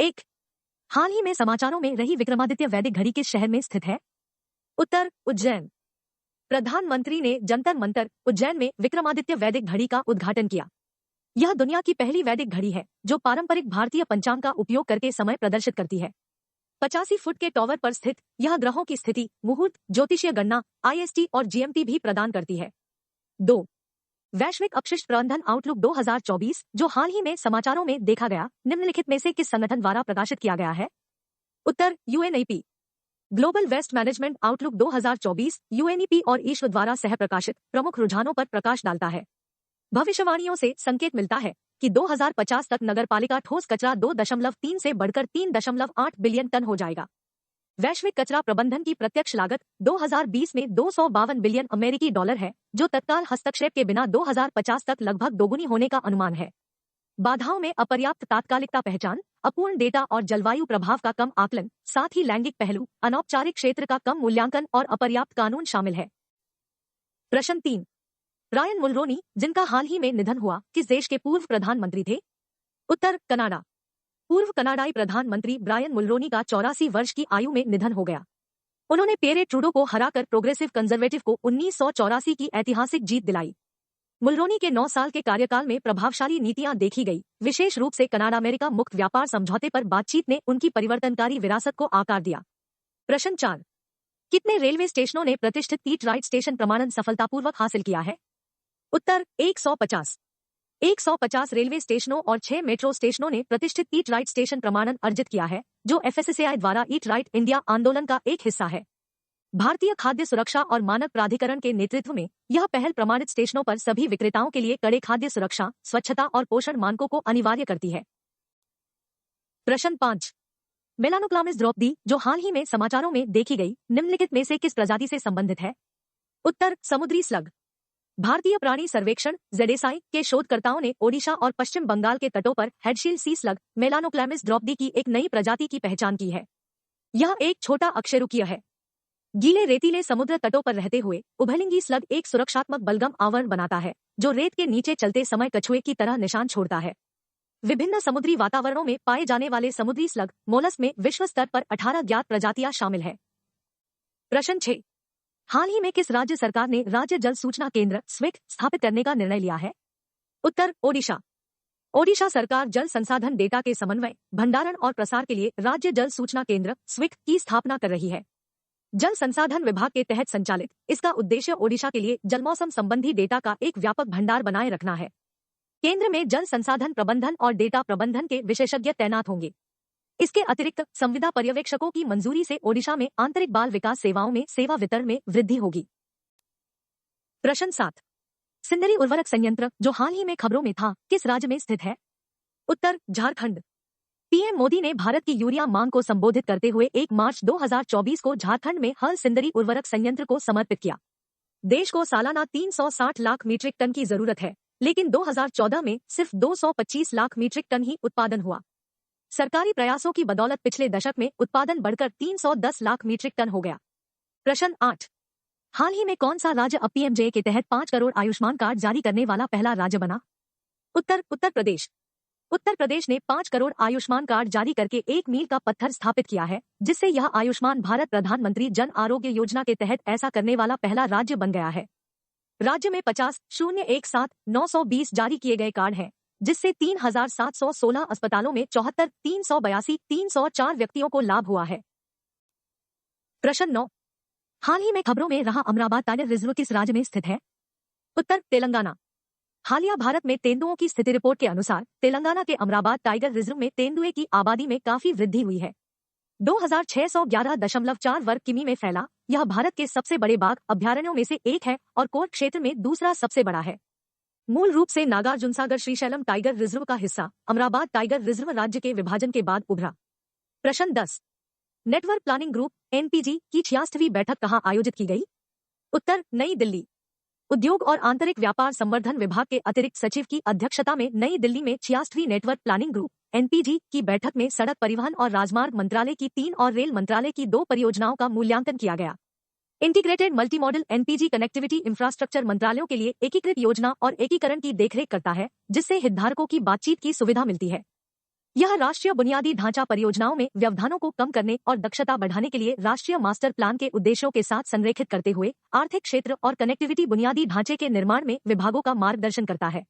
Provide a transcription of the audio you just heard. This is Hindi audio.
एक, हाल ही में समाचारों में रही विक्रमादित्य वैदिक घड़ी किस शहर में स्थित है? उत्तर, उज्जैन। प्रधानमंत्री ने जंतर मंतर उज्जैन में विक्रमादित्य वैदिक घड़ी का उद्घाटन किया। यह दुनिया की पहली वैदिक घड़ी है जो पारंपरिक भारतीय पंचांग का उपयोग करके समय प्रदर्शित करती है। 85 फुट के टॉवर पर स्थित यह ग्रहों की स्थिति, मुहूर्त, ज्योतिषीय गणना, IST और GMT भी प्रदान करती है। 2. वैश्विक अपशिष्ट प्रबंधन आउटलुक 2024 जो हाल ही में समाचारों में देखा गया, निम्नलिखित में से किस संगठन द्वारा प्रकाशित किया गया है? उत्तर, UNEP। Global waste management outlook 2024 UNEP और ईश्व द्वारा सह प्रकाशित प्रमुख रुझानों पर प्रकाश डालता है। भविष्यवाणियों से संकेत मिलता है कि 2050 तक नगरपालिका ठोस कचरा 2.3 से बढ़कर 3.8 बिलियन टन हो जाएगा। वैश्विक कचरा प्रबंधन की प्रत्यक्ष लागत 2020 में 252 बिलियन अमेरिकी डॉलर है, जो तत्काल हस्तक्षेप के बिना 2050 तक लगभग दोगुनी होने का अनुमान है। बाधाओं में अपर्याप्त तात्कालिकता पहचान, अपूर्ण डेटा और जलवायु प्रभाव का कम आकलन, साथ ही लैंगिक पहलू, अनौपचारिक क्षेत्र का कम मूल्यांकन और अपर्याप्त कानून शामिल है। प्रश्न 3, ब्रायन मुलरोनी, जिनका हाल ही में निधन हुआ, किस देश के पूर्व प्रधानमंत्री थे? उत्तर, कनाडा। पूर्व कनाडाई प्रधानमंत्री ब्रायन मुलरोनी का 84 वर्ष की आयु में निधन हो गया। उन्होंने पियरे ट्रूडो को हराकर प्रोग्रेसिव कंजर्वेटिव को 1984 की ऐतिहासिक जीत दिलाई। मुलरोनी के 9 साल के कार्यकाल में प्रभावशाली नीतियां देखी गई, विशेष रूप से कनाडा अमेरिका मुक्त व्यापार समझौते पर बातचीत ने उनकी परिवर्तनकारी विरासत को आकार दिया। प्रश्न 4, कितने रेलवे स्टेशनों ने प्रतिष्ठित ईट राइट स्टेशन प्रमाणन सफलतापूर्वक हासिल किया है? उत्तर, 150। 150 रेलवे स्टेशनों और 6 मेट्रो स्टेशनों ने प्रतिष्ठित ईट राइट स्टेशन प्रमाणन अर्जित किया है, जो FSSAI द्वारा ईट राइट इंडिया आंदोलन का एक हिस्सा है। भारतीय खाद्य सुरक्षा और मानक प्राधिकरण के नेतृत्व में यह पहल प्रमाणित स्टेशनों पर सभी विक्रेताओं के लिए कड़े खाद्य सुरक्षा, स्वच्छता और पोषण मानकों को अनिवार्य करती है। प्रश्न 5, मेलानोक्लामिस द्रौपदी, जो हाल ही में समाचारों में देखी गई, निम्नलिखित में से किस प्रजाति से संबंधित है? उत्तर, समुद्री स्लग। भारतीय प्राणी सर्वेक्षण ZSI के शोधकर्ताओं ने ओडिशा और पश्चिम बंगाल के तटों पर हेडशील सी स्लग मेलानोक्लामिस द्रौपदी की एक नई प्रजाति की पहचान की है। यह एक छोटा अकशेरुकीय है। गीले रेतीले समुद्र तटों पर रहते हुए उभयलिंगी स्लग एक सुरक्षात्मक बलगम आवरण बनाता है, जो रेत के नीचे चलते समय कछुए की तरह निशान छोड़ता है। विभिन्न समुद्री वातावरणों में पाए जाने वाले समुद्री स्लग मोलस्क में विश्व स्तर पर 18 ज्ञात प्रजातियां शामिल है। प्रश्न 6, हाल ही में किस राज्य सरकार ने राज्य जल सूचना केंद्र स्विक स्थापित करने का निर्णय लिया है? उत्तर, ओडिशा। ओडिशा सरकार जल संसाधन डेटा के समन्वय, भंडारण और प्रसार के लिए राज्य जल सूचना केंद्र स्विक की स्थापना कर रही है। जल संसाधन विभाग के तहत संचालित इसका उद्देश्य ओडिशा के लिए जलमौसम संबंधी डेटा का एक व्यापक भंडार बनाए रखना है। केंद्र में जल संसाधन प्रबंधन और डेटा प्रबंधन के विशेषज्ञ तैनात होंगे। इसके अतिरिक्त संविदा पर्यवेक्षकों की मंजूरी से ओडिशा में आंतरिक बाल विकास सेवाओं में सेवा वितरण में वृद्धि होगी। प्रश्न 7, सिंदरी उर्वरक संयंत्र, जो हाल ही में खबरों में था, किस राज्य में स्थित है? उत्तर, झारखंड। पीएम मोदी ने भारत की यूरिया मांग को संबोधित करते हुए 1 मार्च 2024 को झारखंड में हल सिंदरी उर्वरक संयंत्र को समर्पित किया। देश को सालाना 360 लाख मीट्रिक टन की जरूरत है, लेकिन 2014 में सिर्फ 225 लाख मीट्रिक टन ही उत्पादन हुआ। सरकारी प्रयासों की बदौलत पिछले दशक में उत्पादन बढ़कर 310 लाख मीट्रिक टन हो गया। प्रश्न 8, हाल ही में कौन सा राज्य अब PMJ के तहत 5 करोड़ आयुष्मान कार्ड जारी करने वाला पहला राज्य बना? उत्तर, उत्तर प्रदेश। उत्तर प्रदेश ने 5 करोड़ आयुष्मान कार्ड जारी करके एक मील का पत्थर स्थापित किया है, जिससे यह आयुष्मान भारत प्रधानमंत्री जन आरोग्य योजना के तहत ऐसा करने वाला पहला राज्य बन गया है। राज्य में 50,017,920 जारी किए गए कार्ड हैं, जिससे 3,716 अस्पतालों में 74,382, 304 व्यक्तियों को लाभ हुआ है। प्रश्न 9, हाल ही में खबरों में रहा अमराबाद टाइगर रिजर्व किस राज्य में स्थित है? उत्तर, तेलंगाना। हालिया भारत में तेंदुओं की स्थिति रिपोर्ट के अनुसार तेलंगाना के अमराबाद टाइगर रिजर्व में तेंदुए की आबादी में काफी वृद्धि हुई है। 2611.4 वर्ग किमी में फैला यह भारत के सबसे बड़े बाघ अभ्यारण्यों में से एक है और कोर क्षेत्र में दूसरा सबसे बड़ा है। मूल रूप से नागार्जुन सागर श्रीशैलम टाइगर रिजर्व का हिस्सा अमराबाद टाइगर रिजर्व राज्य के विभाजन के बाद उभरा। प्रश्न 10, नेटवर्क प्लानिंग ग्रुप NPG की 66वीं बैठक कहाँ आयोजित की गई? उत्तर, नई दिल्ली। उद्योग और आंतरिक व्यापार संवर्धन विभाग के अतिरिक्त सचिव की अध्यक्षता में नई दिल्ली में 66वीं नेटवर्क प्लानिंग ग्रुप NPG की बैठक में सड़क परिवहन और राजमार्ग मंत्रालय की 3 और रेल मंत्रालय की 2 परियोजनाओं का मूल्यांकन किया गया। Integrated multi modal NPG connectivity infrastructure मंत्रालयों के लिए एकीकृत योजना और एकीकरण की देखरेख करता है, जिससे हितधारकों की बातचीत की सुविधा मिलती है। यह राष्ट्रीय बुनियादी ढांचा परियोजनाओं में व्यवधानों को कम करने और दक्षता बढ़ाने के लिए राष्ट्रीय मास्टर प्लान के उद्देश्यों के साथ संरेखित करते हुए आर्थिक क्षेत्र और कनेक्टिविटी बुनियादी ढांचे के निर्माण में विभागों का मार्गदर्शन करता है।